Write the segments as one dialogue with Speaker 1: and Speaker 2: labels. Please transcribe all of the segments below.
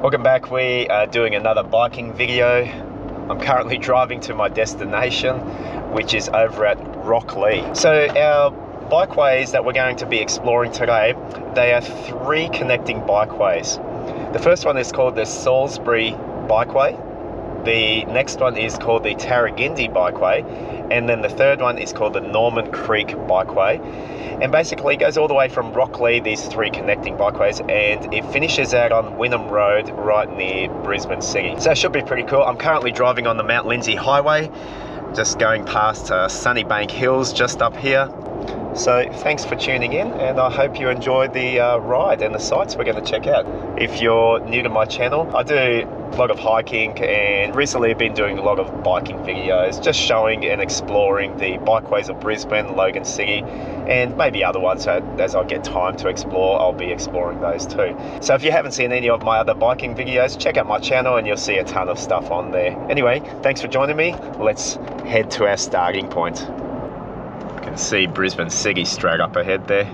Speaker 1: Welcome back. We are doing another biking video. I'm currently driving to my destination, which is over at Rocklea. So our bikeways that we're going to be exploring today, they are 3 connecting bikeways. The first one is called the Salisbury Cycleway. The next one is called the Tarragindi Bikeway, and then the third one is called the Norman Creek Bikeway. And basically it goes all the way from Rocklea, these 3 connecting bikeways, and it finishes out on Wynnum Road right near Brisbane City. So it should be pretty cool. I'm currently driving on the Mount Lindsay Highway, just going past Sunnybank Hills just up here. So thanks for tuning in, and I hope you enjoyed the ride and the sights we're going to check out. If you're new to my channel, I do a lot of hiking, and recently I've been doing a lot of biking videos, just showing and exploring the bikeways of Brisbane, Logan City, and maybe other ones. So as I get time to explore, I'll be exploring those too. So if you haven't seen any of my other biking videos, check out my channel and you'll see a ton of stuff on there. Anyway, thanks for joining me. Let's head to our starting point. You can see Brisbane City straight up ahead there.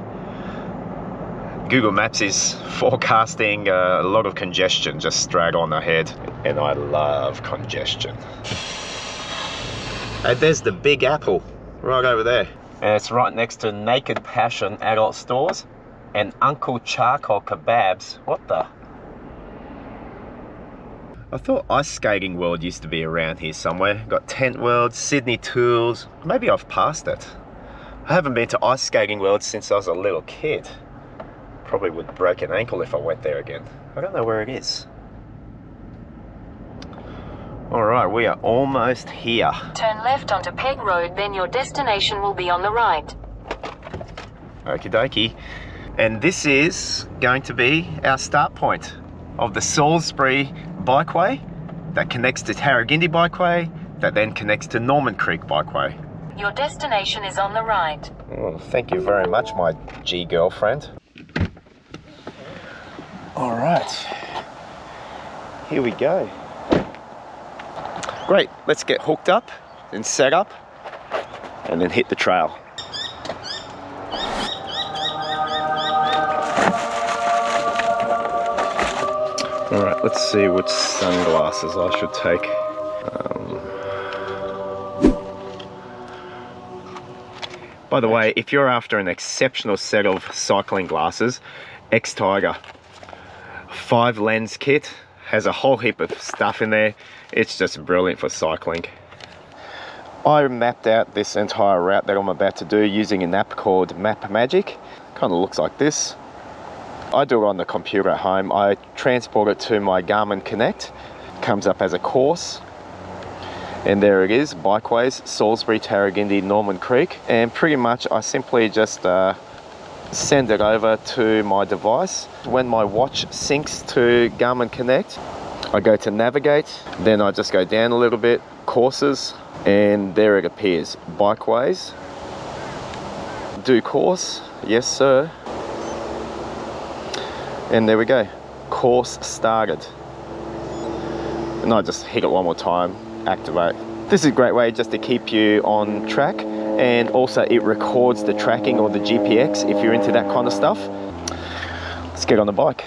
Speaker 1: Google Maps is forecasting a lot of congestion just straight on ahead, and I love congestion. And there's the Big Apple right over there, and it's right next to Naked Passion adult stores and Uncle Charcoal Kebabs. What the? I thought Ice Skating World used to be around here somewhere. Got Tent World, Sydney Tools. Maybe I've passed it. I haven't been to Ice Skating World since I was a little kid. Probably would break an ankle if I went there again. I don't know where it is. Alright, we are almost here.
Speaker 2: Turn left onto Peg Road, then your destination will be on the right.
Speaker 1: Okie dokie. And this is going to be our start point of the Salisbury Bikeway that connects to Tarragindi Bikeway, that then connects to Norman Creek Bikeway.
Speaker 2: Your destination is on the right.
Speaker 1: Oh, thank you very much, my G girlfriend. All right, here we go. Great, let's get hooked up and set up and then hit the trail. All right, let's see which sunglasses I should take. By the way, if you're after an exceptional set of cycling glasses, X-Tiger 5 lens kit has a whole heap of stuff in there. It's just brilliant for cycling. I mapped out this entire route that I'm about to do using an app called MapMagic. Kind of looks like this. I do it on the computer at home. I transport it to my Garmin Connect. Comes up as a course. And there it is, Bikeways, Salisbury, Tarragindi, Norman Creek. And pretty much I simply just send it over to my device. When my watch syncs to Garmin Connect, I go to navigate, then I just go down a little bit, courses, and there it appears, Bikeways. Do course, yes sir. And there we go, course started. And I just hit it one more time, activate. This is a great way just to keep you on track, and also it records the tracking or the GPX if you're into that kind of stuff. Let's get on the bike.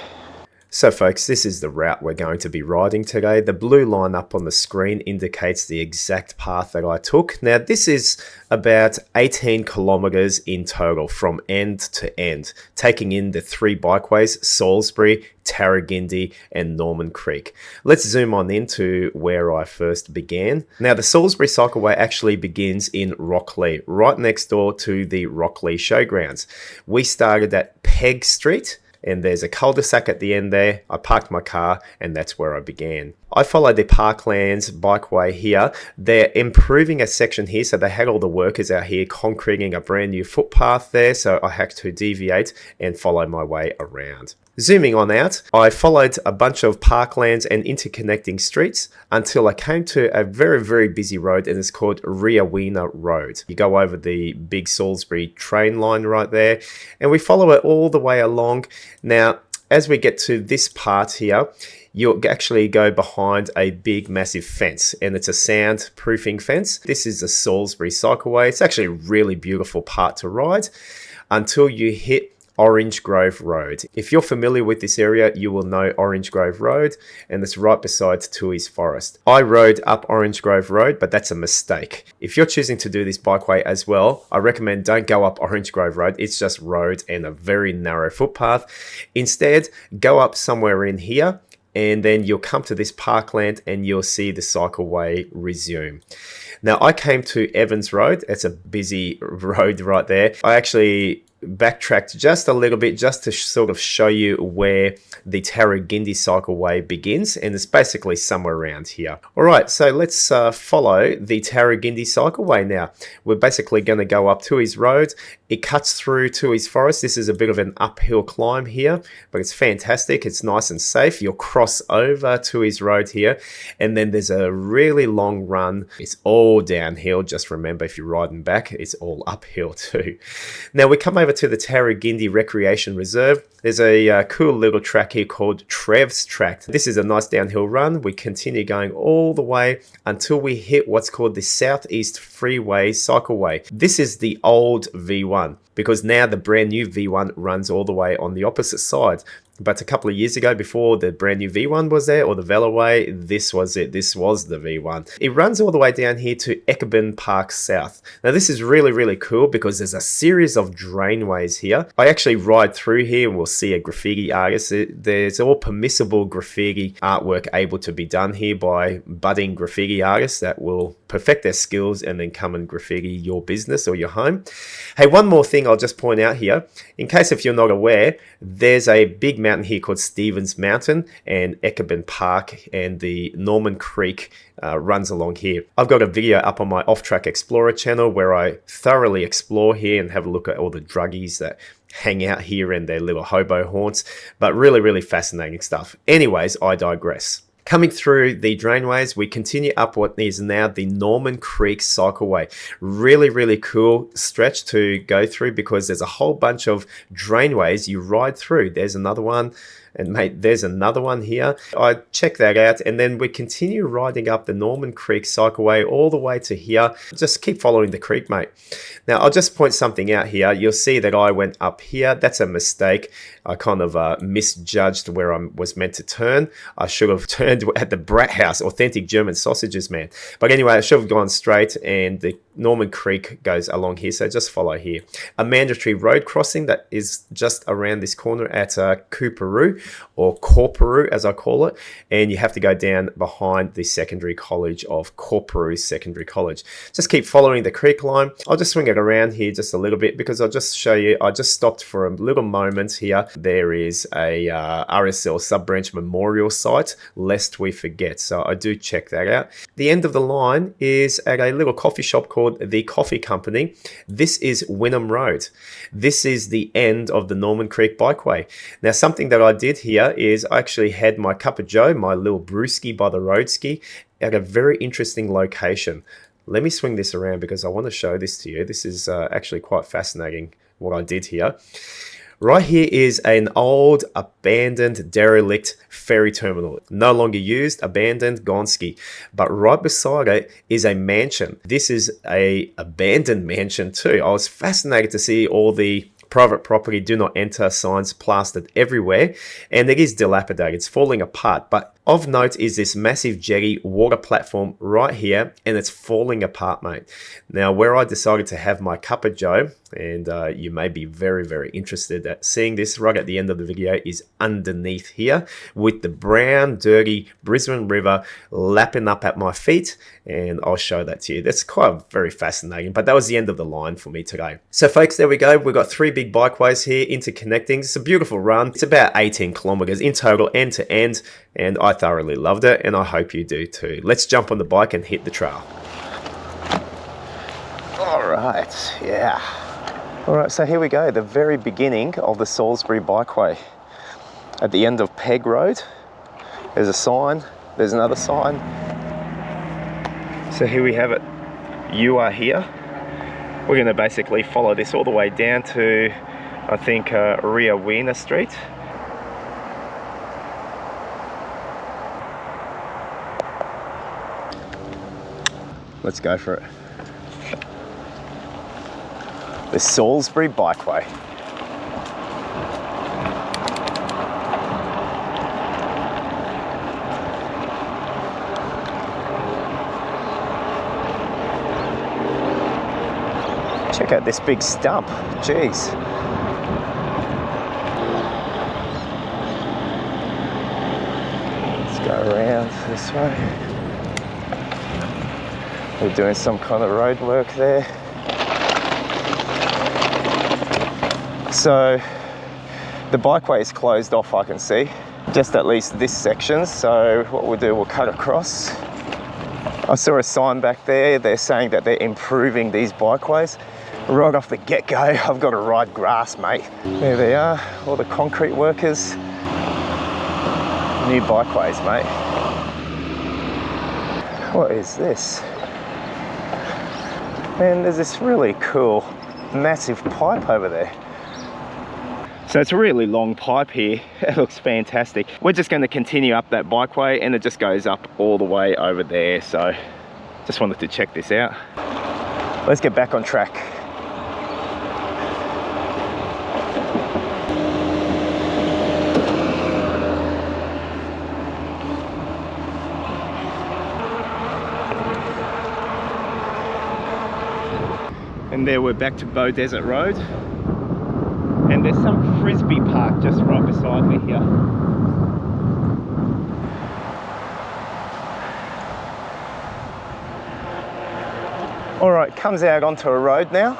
Speaker 1: So folks, this is the route we're going to be riding today. The blue line up on the screen indicates the exact path that I took. Now this is about 18 kilometers in total from end to end, taking in the 3 bikeways, Salisbury, Tarragindi and Norman Creek. Let's zoom on into where I first began. Now the Salisbury Cycleway actually begins in Rocklea, right next door to the Rocklea Showgrounds. We started at Peg Street, and there's a cul-de-sac at the end there. I parked my car and that's where I began. I followed the Parklands Bikeway here. They're improving a section here, so they had all the workers out here concreting a brand new footpath there, so I had to deviate and follow my way around. Zooming on out, I followed a bunch of parklands and interconnecting streets until I came to a very, very busy road, and it's called Riawina Road. You go over the big Salisbury train line right there, and we follow it all the way along. Now, as we get to this part here, you'll actually go behind a big massive fence, and it's a soundproofing fence. This is the Salisbury Cycleway. It's actually a really beautiful part to ride until you hit
Speaker 3: Orange Grove Road. If you're familiar with this area, you will know Orange Grove Road, and it's right beside Toohey Forest. I rode up Orange Grove Road, but that's a mistake. If you're choosing to do this bikeway as well, I recommend don't go up Orange Grove Road. It's just road and a very narrow footpath. Instead, go up somewhere in here, and then you'll come to this parkland and you'll see the cycleway resume. Now, I came to Evans Road. It's a busy road right there. I actually backtracked just a little bit just to sort of show you where the Tarragindi Cycleway begins, and it's basically somewhere around here. All right, so let's follow the Tarragindi Cycleway now. We're basically going to go up Toohey's Road. It cuts through Toohey's Forest. This is a bit of an uphill climb here, but it's fantastic. It's nice and safe. You'll cross over Toohey's Road here, and then there's a really long run. It's all downhill. Just remember, if you're riding back, it's all uphill too. Now we come over to the Tarragindi Recreation Reserve. There's a cool little track here called Trev's Track. This is a nice downhill run. We continue going all the way until we hit what's called the Southeast Freeway Cycleway. This is the old V1 because now the brand new V1 runs all the way on the opposite side. But a couple of years ago, before the brand new V1 was there, or the Veloway, this was it. This was the V1. It runs all the way down here to Eckerburn Park South. Now, this is really, really cool because there's a series of drainways here. I actually ride through here and we'll see a graffiti artist. There's all permissible graffiti artwork able to be done here by budding graffiti artists that will perfect their skills and then come and graffiti your business or your home. Hey, one more thing I'll just point out here. In case if you're not aware, there's a big mountain here called Stevens Mountain, and Eckerburn Park and the Norman Creek runs along here. I've got a video up on my Off Track Explorer channel where I thoroughly explore here and have a look at all the druggies that hang out here and their little hobo haunts, but really, really fascinating stuff. Anyways, I digress. Coming through the drainways, we continue up what is now the Norman Creek Cycleway. Really, really cool stretch to go through because there's a whole bunch of drainways you ride through. There's another one. And mate, there's another one here. I check that out, and then we continue riding up the Norman Creek Cycleway all the way to here. Just keep following the creek, mate. Now, I'll just point something out here. You'll see that I went up here. That's a mistake. I kind of misjudged where I was meant to turn. I should have turned at the Brat House, authentic German sausages, man. But anyway, I should have gone straight, and the Norman Creek goes along here, so just follow here. A mandatory road crossing that is just around this corner at Cooperoo, or Corporoo as I call it, and you have to go down behind the secondary college of Corporoo Secondary College. Just keep following the creek line. I'll just swing it around here just a little bit because I'll just show you. I just stopped for a little moment here. There is a RSL Sub-Branch Memorial site, lest we forget, so I do check that out. The end of the line is at a little coffee shop called The Coffee Company. This is Wynnum Road. This is the end of the Norman Creek Bikeway. Now, something that I did here is I actually had my cup of joe, my little brewski by the road ski, at a very interesting location. Let me swing this around because I want to show this to you. This is actually quite fascinating what I did here. Right here is an old, abandoned, derelict ferry terminal. No longer used, abandoned, gonski. But right beside it is a mansion. This is a abandoned mansion too. I was fascinated to see all the private property, do not enter signs plastered everywhere, and it is dilapidated. It's falling apart, but of note is this massive jetty water platform right here, and it's falling apart, mate. Now, where I decided to have my cup of joe, and you may be very, very interested at seeing this right at the end of the video, is underneath here with the brown, dirty Brisbane River lapping up at my feet, and I'll show that to you. That's quite very fascinating, but that was the end of the line for me today. So folks, there we go. We've got 3 big bikeways here interconnecting. It's a beautiful run. It's about 18 kilometers in total, end to end, and I thoroughly loved it, and I hope you do too. Let's jump on the bike and hit the trail.
Speaker 1: All right, yeah. All right, so here we go, the very beginning of the Salisbury Bikeway. At the end of Peg Road, there's a sign, there's another sign. So here we have it, you are here. We're gonna basically follow this all the way down to, I think, Ria Wiener Street. Let's go for it. The Salisbury Bikeway. Check out this big stump, jeez. Let's go around this way. We're doing some kind of road work there. So the bikeway is closed off, I can see, just at least this section. So what we'll do, we'll cut across. I saw a sign back there, they're saying that they're improving these bikeways. Right off the get-go, I've got to ride grass, mate. There they are, all the concrete workers. New bikeways, mate. What is this? And there's this really cool, massive pipe over there. So it's a really long pipe here. It looks fantastic. We're just going to continue up that bikeway and it just goes up all the way over there. So just wanted to check this out. Let's get back on track. And there we're back to Bow Desert Road. And there's some frisbee park just right beside me here. All right, comes out onto a road now.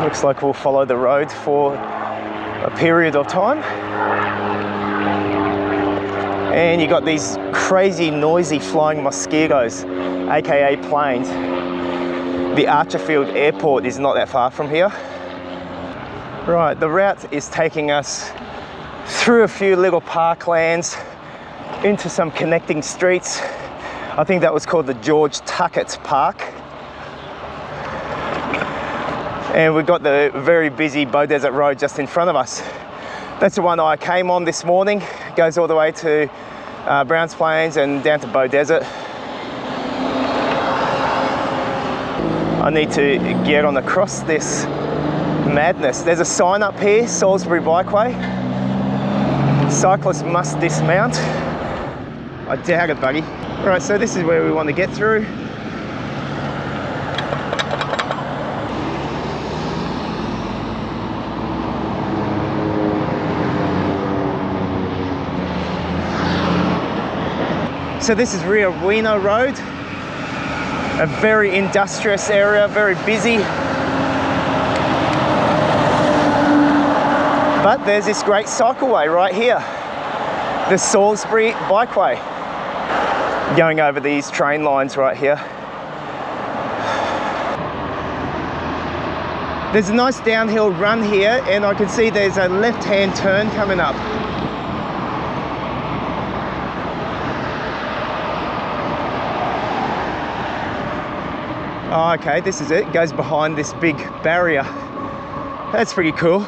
Speaker 1: Looks like we'll follow the road for a period of time. And you got these crazy noisy flying mosquitoes, aka planes. The Archerfield Airport is not that far from here. Right, the route is taking us through a few little parklands, into some connecting streets. I think that was called the George Tuckett Park. And we've got the very busy Bow Desert Road just in front of us. That's the one I came on this morning. It goes all the way to Browns Plains and down to Bow Desert. I need to get on across this madness. There's a sign up here, Salisbury Bikeway. Cyclists must dismount. I doubt it, buddy. Right, so this is where we want to get through. So this is Rio Bueno Road, a very industrious area, very busy. But there's this great cycleway right here, the Salisbury Bikeway, going over these train lines right here. There's a nice downhill run here, and I can see there's a left-hand turn coming up. Oh, okay, this is it. It goes behind this big barrier. That's pretty cool.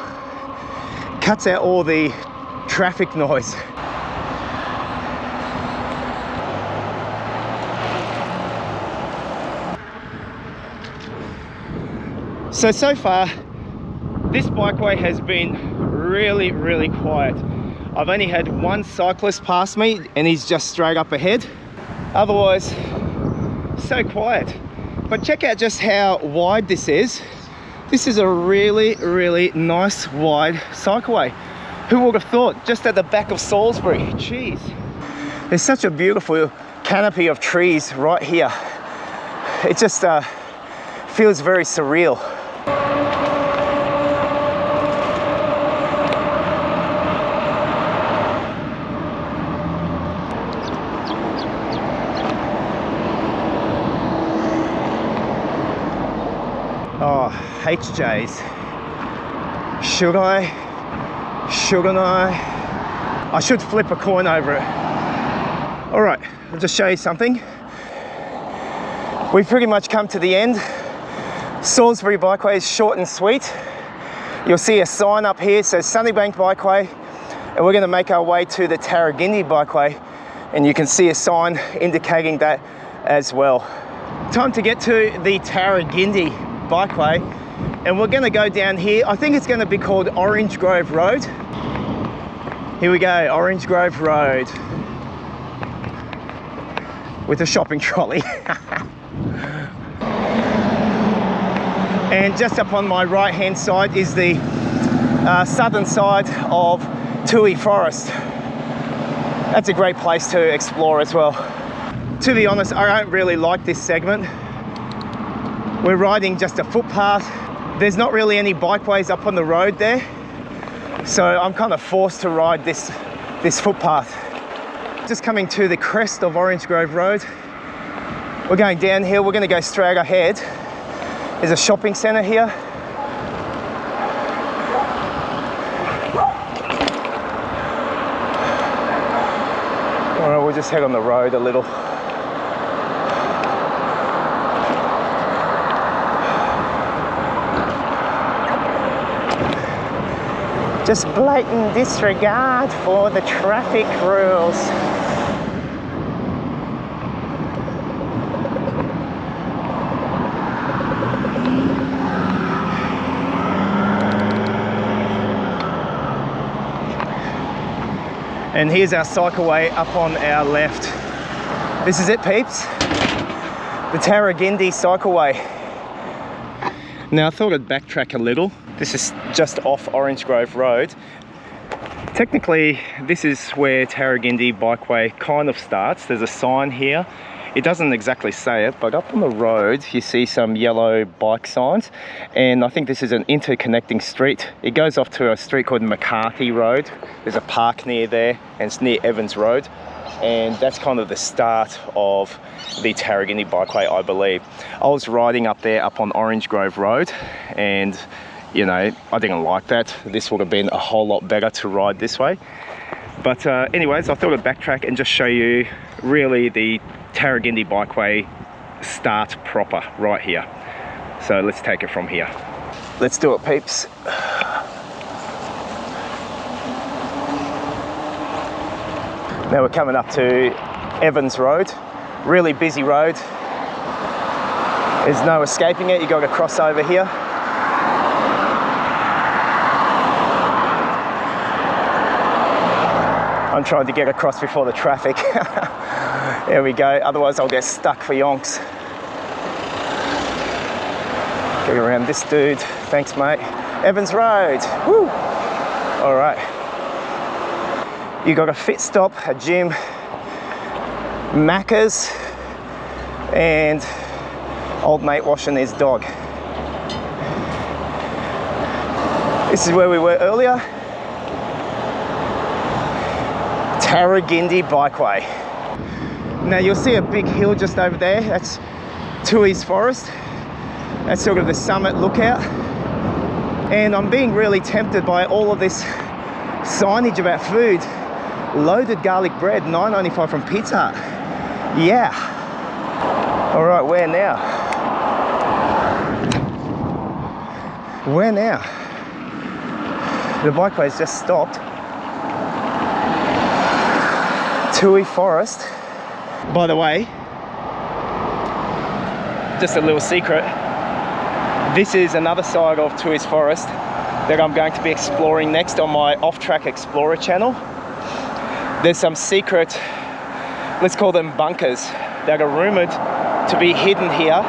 Speaker 1: Cuts out all the traffic noise. So far, this bikeway has been really, really quiet. I've only had one cyclist pass me, and he's just straight up ahead. Otherwise, so quiet. But check out just how wide this is. This is a really, really nice wide cycleway. Who would have thought? Just at the back of Salisbury. Jeez. There's such a beautiful canopy of trees right here. It just feels very surreal. Oh, HJs. Shouldn't I? I should flip a coin over it. All right, I'll just show you something. We've pretty much come to the end. Salisbury Bikeway is short and sweet. You'll see a sign up here, says Sunnybank Bikeway, and we're gonna make our way to the Tarragindi Bikeway, and you can see a sign indicating that as well. Time to get to the Tarragindi Bikeway, and we're going to go down here. I think it's going to be called Orange Grove Road. Here we go, Orange Grove Road with a shopping trolley. And just up on my right hand side is the southern side of Toohey Forest. That's a great place to explore as well. To be honest, I don't really like this segment. We're riding just a footpath. There's not really any bikeways up on the road there, so I'm kind of forced to ride this footpath. Just coming to the crest of Orange Grove Road. We're going downhill, we're going to go straight ahead. There's a shopping centre here. Alright, we'll just head on the road a little. Just blatant disregard for the traffic rules. And here's our cycleway up on our left. This is it, peeps. The Tarragindi Cycleway. Now I thought I'd backtrack a little. This is just off Orange Grove Road. Technically, this is where Tarragindi Bikeway kind of starts. There's a sign here. It doesn't exactly say it, but up on the road, you see some yellow bike signs. And I think this is an interconnecting street. It goes off to a street called McCarthy Road. There's a park near there, and it's near Evans Road. And that's kind of the start of the Tarragindi Bikeway, I believe. I was riding up there up on Orange Grove Road, and you know, I didn't like that. This would have been a whole lot better to ride this way. But anyways, I thought I'd backtrack and just show you really the Tarragindi Bikeway start proper right here. So let's take it from here. Let's do it, peeps. Now we're coming up to Evans Road. Really busy road. There's no escaping it. You got to cross over here. I'm trying to get across before the traffic. There we go, otherwise I'll get stuck for yonks. Get around this dude, thanks mate. Evans Road, woo! All right. You got a fit stop, a gym, Macca's, and old mate washing his dog. This is where we were earlier. Tarragindi Bikeway. Now you'll see a big hill just over there. That's Toohey Forest. That's sort of the summit lookout. And I'm being really tempted by all of this signage about food. Loaded garlic bread, $9.95 from Pizza Hut. Yeah. All right, where now? Where now? The bikeway's just stopped. Toohey Forest. By the way, just a little secret, this is another side of Toohey Forest that I'm going to be exploring next on my Off-Track Explorer channel. There's some secret, let's call them bunkers, that are rumoured to be hidden here,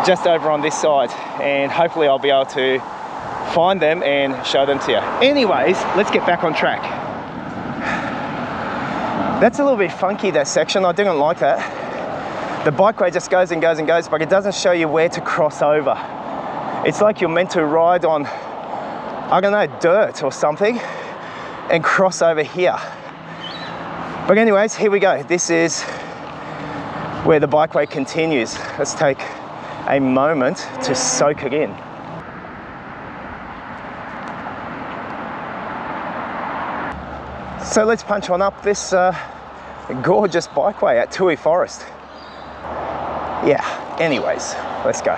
Speaker 1: just over on this side, and hopefully I'll be able to find them and show them to you. Anyways, let's get back on track. That's a little bit funky, that section. I didn't like that. The bikeway just goes and goes and goes, but it doesn't show you where to cross over. It's like you're meant to ride on, I don't know, dirt or something and cross over here. But anyways, here we go. This is where the bikeway continues. Let's take a moment to soak it in. So let's punch on up this gorgeous bikeway at Toohey Forest. Yeah, anyways, let's go.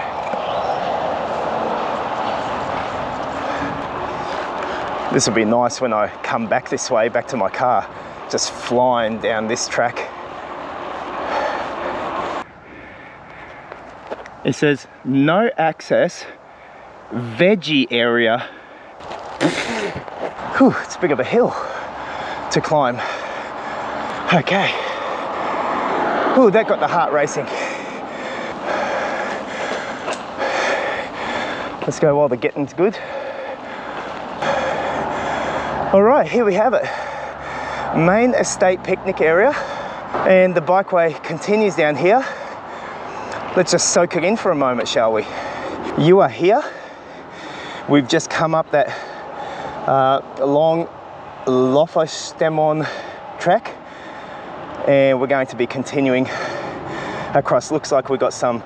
Speaker 1: This will be nice when I come back this way, back to my car, just flying down this track. It says, no access, veggie area. Whew, it's a bit of a hill to climb. Okay. Ooh, that got the heart racing. Let's go while the getting's good. All right, here we have it. Main estate picnic area, and the bikeway continues down here. Let's just soak it in for a moment, shall we? You are here. We've just come up that long Lofostemon track, and we're going to be continuing across. Looks like we've got some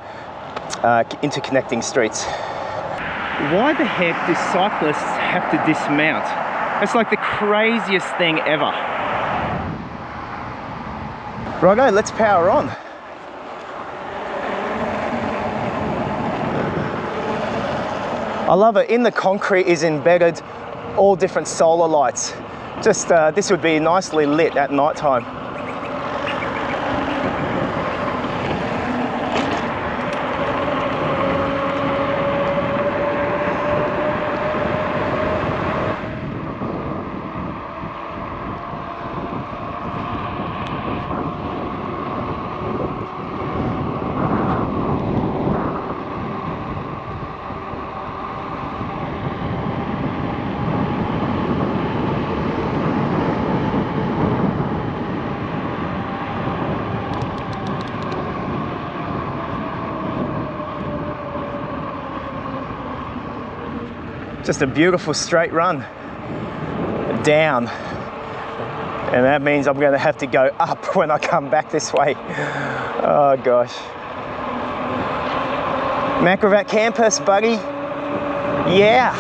Speaker 1: interconnecting streets. Why the heck do cyclists have to dismount? It's like the craziest thing ever. Righto, let's power on. I love it. In the concrete is embedded all different solar lights. Just this would be nicely lit at night time. Just a beautiful straight run down, and that means I'm going to have to go up when I come back this way. Oh gosh. Macrovac campus, buddy. Yeah.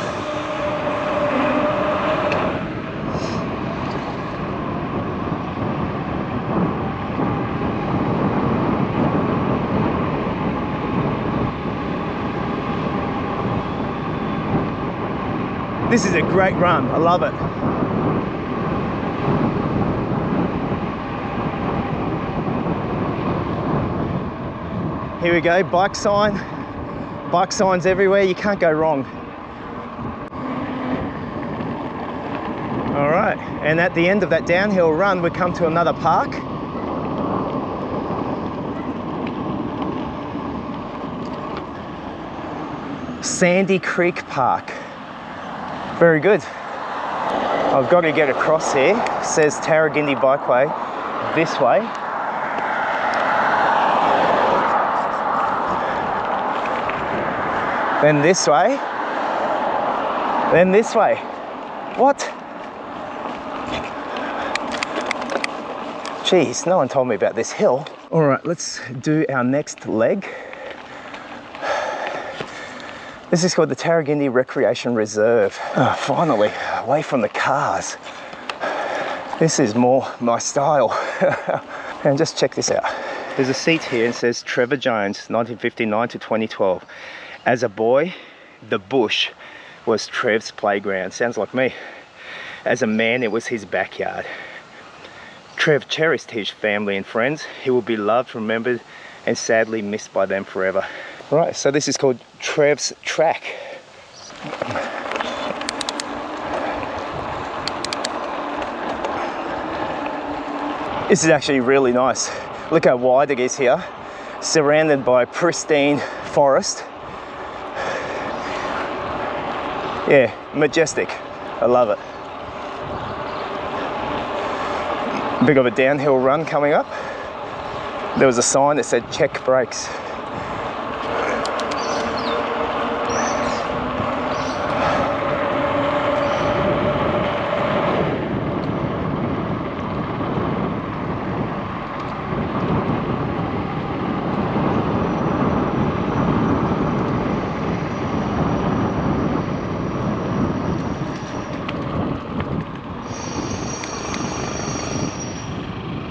Speaker 1: This is a great run, I love it. Here we go, bike signs everywhere, you can't go wrong. All right, and at the end of that downhill run, we come to another park. Sandy Creek Park. Very good. I've got to get across here. It says Tarragindi Bikeway this way. Then this way. Then this way. What? Jeez, no one told me about this hill. All right, let's do our next leg. This is called the Tarragindi Recreation Reserve. Oh, finally, away from the cars. This is more my style. And just check this out. There's a seat here and says Trevor Jones, 1959 to 2012. As a boy, the bush was Trev's playground. Sounds like me. As a man, it was his backyard. Trev cherished his family and friends. He will be loved, remembered, and sadly missed by them forever. Right, so this is called Trev's Track. This is actually really nice. Look how wide it is here, surrounded by pristine forest. Yeah, majestic. I love it. Big of a downhill run coming up. There was a sign that said check brakes.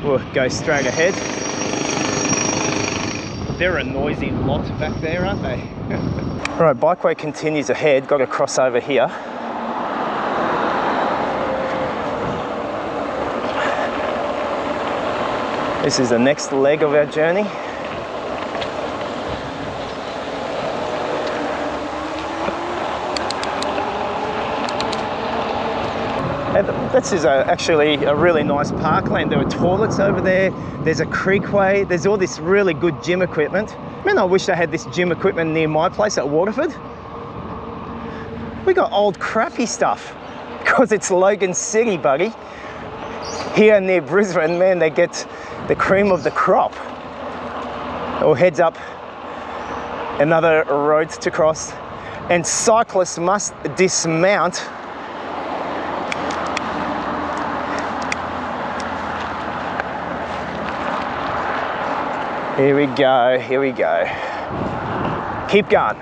Speaker 1: We'll go straight ahead. They're a noisy lot back there, aren't they? All right, Bikeway continues ahead. Got to cross over here. This is the next leg of our journey. This is actually a really nice parkland. There are toilets over there. There's a creekway. There's all this really good gym equipment. Man, I wish they had this gym equipment near my place at Waterford. We got old crappy stuff because it's Logan City, buddy. Here near Brisbane, man, they get the cream of the crop. Or heads up, another road to cross, and cyclists must dismount. Here we go, here we go. Keep going.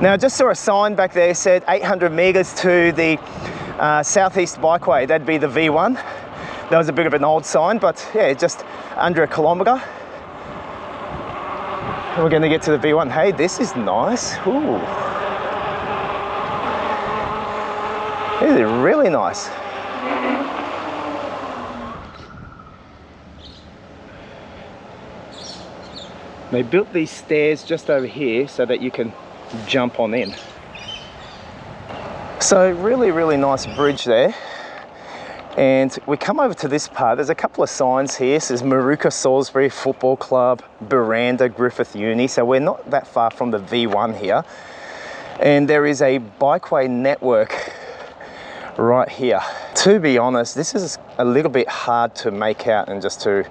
Speaker 1: Now I just saw a sign back there said 800 meters to the Southeast Bikeway. That'd be the V1. That was a bit of an old sign, but yeah, just under a kilometre. We're going to get to the V1. Hey, this is nice. Ooh. This is really nice. They built these stairs just over here so that you can jump on in. So really, really nice bridge there. And we come over to this part. There's a couple of signs here. It says Maruka Salisbury Football Club, Buranda, Griffith Uni. So we're not that far from the V1 here. And there is a bikeway network right here. To be honest, this is a little bit hard to make out and just to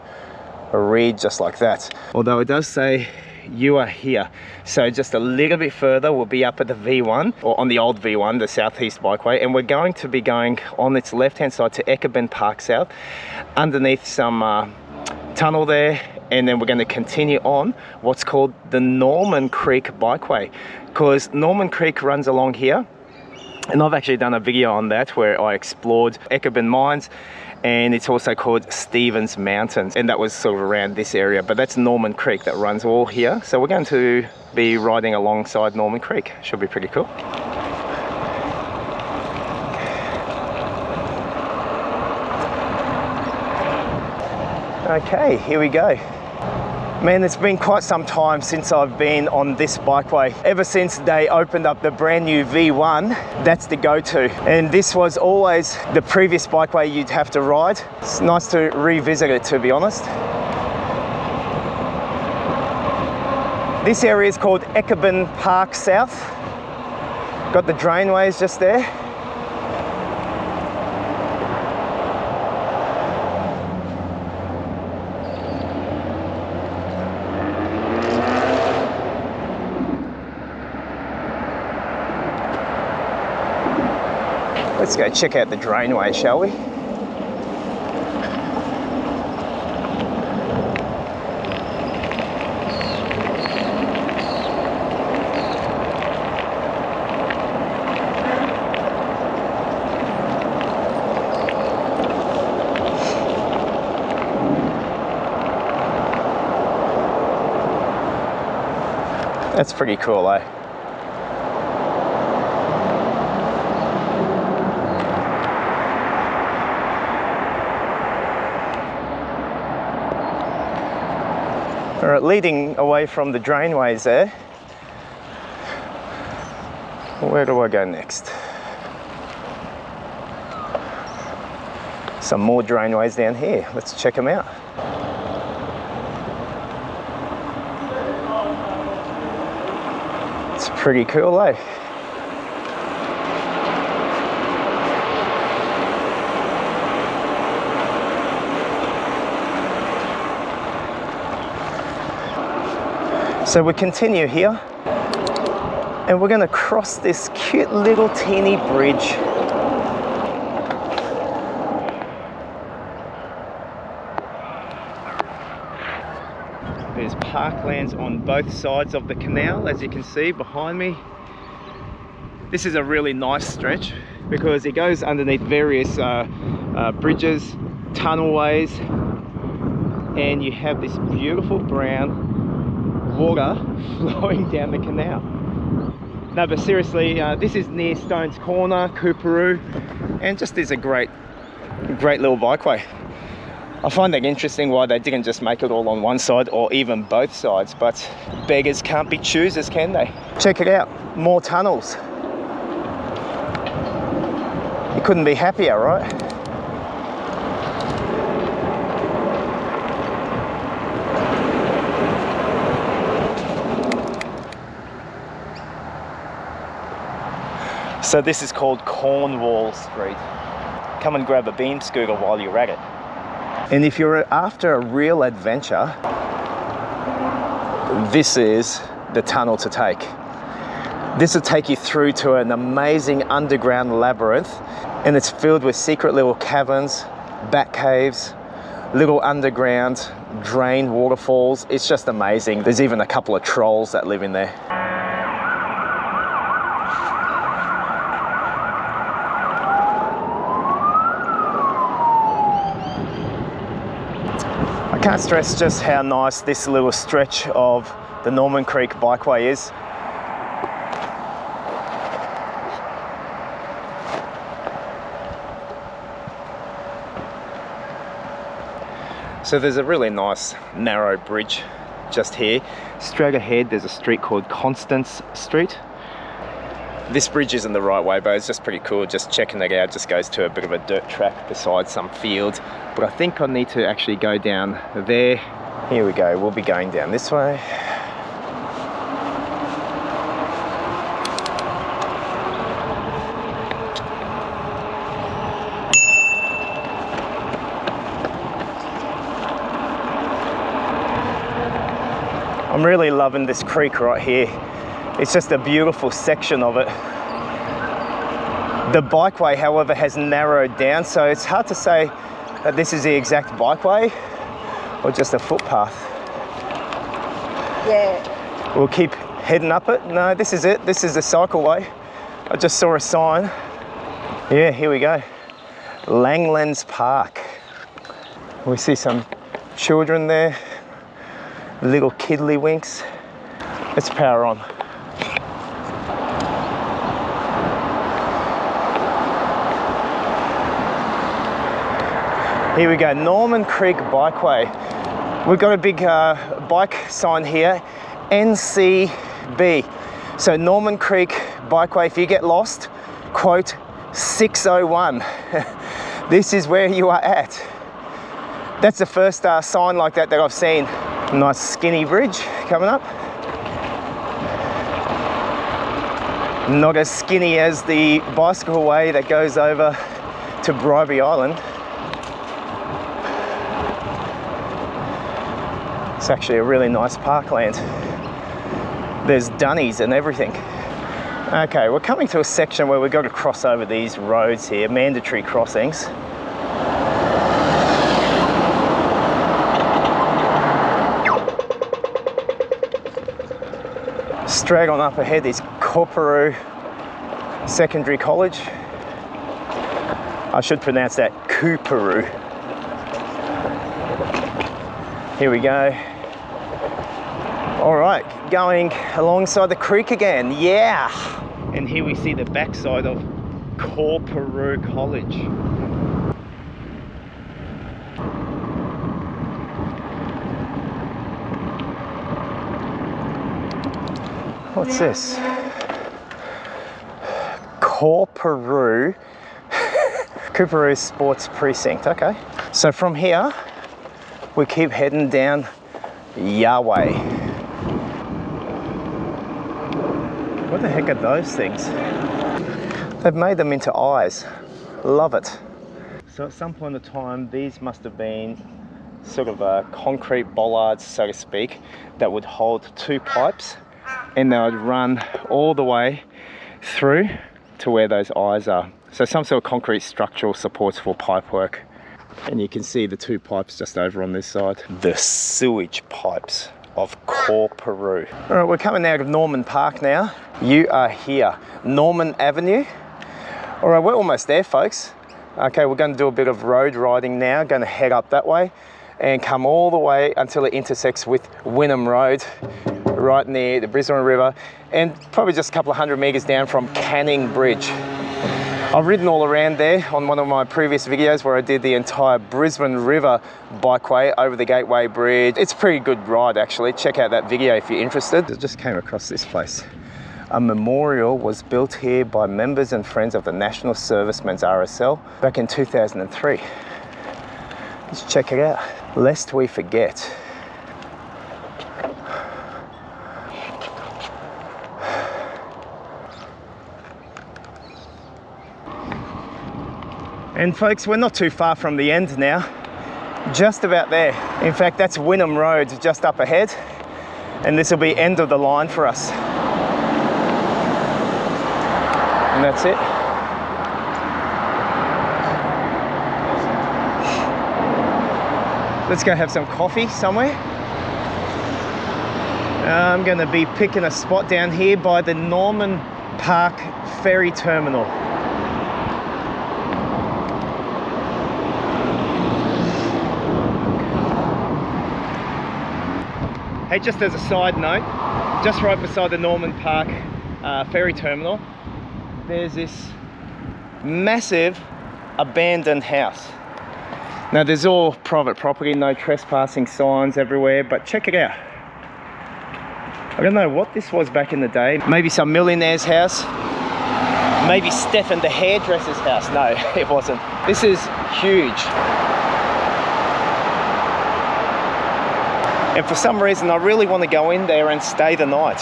Speaker 1: read just like that. Although it does say you are here. So just a little bit further, we'll be up at the V1, or on the old V1, the Southeast Bikeway, and we're going to be going on its left-hand side to Eckerben Park South, underneath some tunnel there, and then we're going to continue on what's called the Norman Creek Bikeway, because Norman Creek runs along here, and I've actually done a video on that where I explored Eckerben Mines, and it's also called Stevens Mountains, and that was sort of around this area, but that's Norman Creek that runs all here. So we're going to be riding alongside Norman Creek. Should be pretty cool. Okay, here we go. Man, it's been quite some time since I've been on this bikeway. Ever since they opened up the brand new V1, that's the go-to. And this was always the previous bikeway you'd have to ride. It's nice to revisit it, to be honest. This area is called Eckerben Park South. Got the drainways just there. Let's go check out the drainway, shall we? That's pretty cool, eh? All right, leading away from the drainways there, where do I go next? Some more drainways down here. Let's check them out. It's pretty cool, eh? So we continue here, and we're going to cross this cute little teeny bridge. There's parklands on both sides of the canal, as you can see behind me. This is a really nice stretch because it goes underneath various bridges, tunnelways, and you have this beautiful brown water flowing down the canal. No, but seriously, this is near Stones Corner, Coorparoo, and just is a great little bikeway. I find that interesting why they didn't just make it all on one side or even both sides, but beggars can't be choosers, can they? Check it out, more tunnels. You couldn't be happier, right? So this is called Cornwall Street. Come and grab a beam scooter while you're at it. And if you're after a real adventure, this is the tunnel to take. This will take you through to an amazing underground labyrinth, and it's filled with secret little caverns, bat caves, little underground drain waterfalls. It's just amazing. There's even a couple of trolls that live in there. I can't stress just how nice this little stretch of the Norman Creek Bikeway is. So there's a really nice narrow bridge just here. Straight ahead there's a street called Constance Street. This bridge isn't the right way, but it's just pretty cool. Just checking it out, just goes to a bit of a dirt track beside some fields. But I think I need to actually go down there. Here we go, we'll be going down this way. I'm really loving this creek right here. It's just a beautiful section of it. The bikeway, however, has narrowed down, so it's hard to say that this is the exact bikeway or just a footpath.
Speaker 4: Yeah.
Speaker 1: We'll keep heading up it. No, this is it. This is the cycleway. I just saw a sign. Yeah, here we go. Langlands Park. We see some children there. Little kiddlywinks. Let's power on. Here we go, Norman Creek Bikeway. We've got a big bike sign here, NCB. So Norman Creek Bikeway, if you get lost, quote 601. This is where you are at. That's the first sign like that I've seen. Nice skinny bridge coming up. Not as skinny as the bicycle way that goes over to Bribey Island. It's actually a really nice parkland. There's dunnies and everything. Okay, we're coming to a section where we've got to cross over these roads here, mandatory crossings. Straight on up ahead is Coorparoo Secondary College. I should pronounce that Coorparoo. Here we go. All right, going alongside the creek again, yeah! And here we see the backside of Coorparoo College. What's this? Coorparoo Sports Precinct, okay. So from here, we keep heading down Yahweh. What the heck are those things? They've made them into eyes. Love it. So at some point in time, these must have been sort of concrete bollards, so to speak, that would hold two pipes, and they would run all the way through to where those eyes are. So some sort of concrete structural supports for pipe work. And you can see the two pipes just over on this side. The sewage pipes of Coorparoo. All right, we're coming out of Norman Park now. You are here, Norman Avenue. All right, we're almost there, folks. Okay, we're going to do a bit of road riding now. Going to head up that way and come all the way until it intersects with Wynnum Road, right near the Brisbane River, and probably just a couple of 100 metres down from Canning Bridge. I've ridden all around there on one of my previous videos where I did the entire Brisbane River Bikeway over the Gateway Bridge. It's a pretty good ride actually. Check out that video if you're interested. I just came across this place. A memorial was built here by members and friends of the National Servicemen's RSL back in 2003. Let's check it out, lest we forget. And folks, we're not too far from the end now. Just about there. In fact, that's Wynnum Road just up ahead. And this will be end of the line for us. And that's it. Let's go have some coffee somewhere. I'm going to be picking a spot down here by the Norman Park ferry terminal. Hey, just as a side note, just right beside the Norman Park ferry terminal, there's this massive abandoned house. Now there's all private property, no trespassing signs everywhere, but check it out. I don't know what this was back in the day. Maybe some millionaire's house. Maybe Stefan the hairdresser's house. No, it wasn't. This is huge. And for some reason, I really want to go in there and stay the night.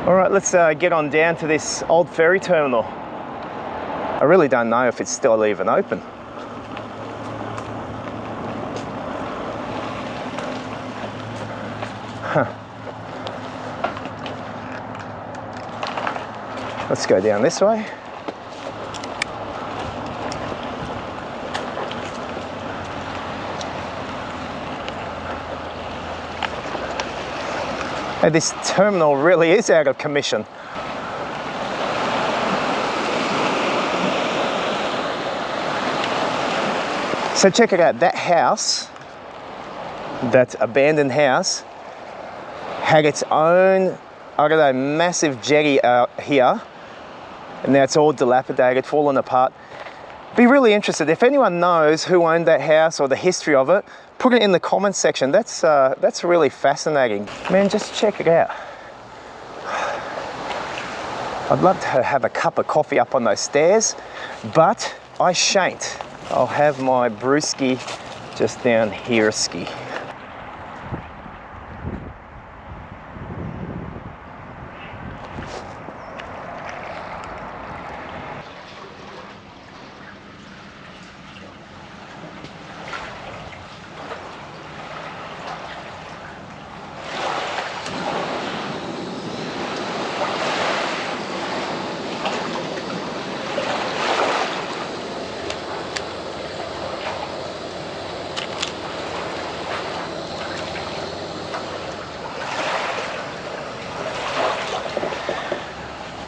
Speaker 1: All right, let's get on down to this old ferry terminal. I really don't know if it's still even open. Let's go down this way. Hey, this terminal really is out of commission. So check it out, that house, that abandoned house, had its own, I don't know, massive jetty out here. And now it's all dilapidated, fallen apart. Be really interested, if anyone knows who owned that house or the history of it, put it in the comments section. That's really fascinating. Man, just check it out. I'd love to have a cup of coffee up on those stairs, but I shan't. I'll have my brewski just down here ski.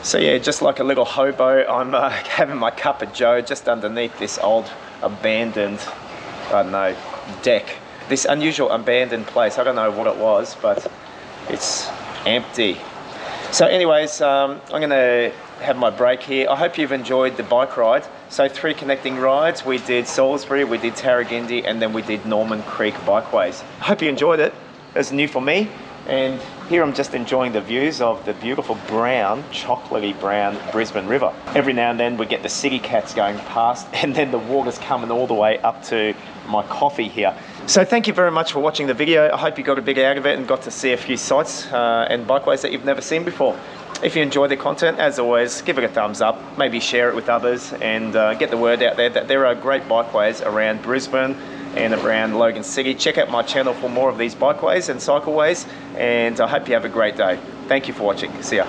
Speaker 1: So yeah, just like a little hobo, I'm having my cup of joe just underneath this old abandoned, I don't know, deck. This unusual abandoned place, I don't know what it was, but it's empty. So anyways, I'm gonna have my break here. I hope you've enjoyed the bike ride. So 3 connecting rides. We did Salisbury, we did Tarragindi, and then we did Norman Creek Bikeways. I hope you enjoyed it. It was new for me. And here I'm just enjoying the views of the beautiful brown, chocolatey brown Brisbane River. Every now and then we get the city cats going past, and then the water's coming all the way up to my coffee here. So thank you very much for watching the video. I hope you got a bit out of it and got to see a few sites and bikeways that you've never seen before. If you enjoyed the content, as always, give it a thumbs up, maybe share it with others, and get the word out there that there are great bikeways around Brisbane and around Logan City. Check out my channel for more of these bikeways and cycleways, and I hope you have a great day. Thank you for watching. See ya.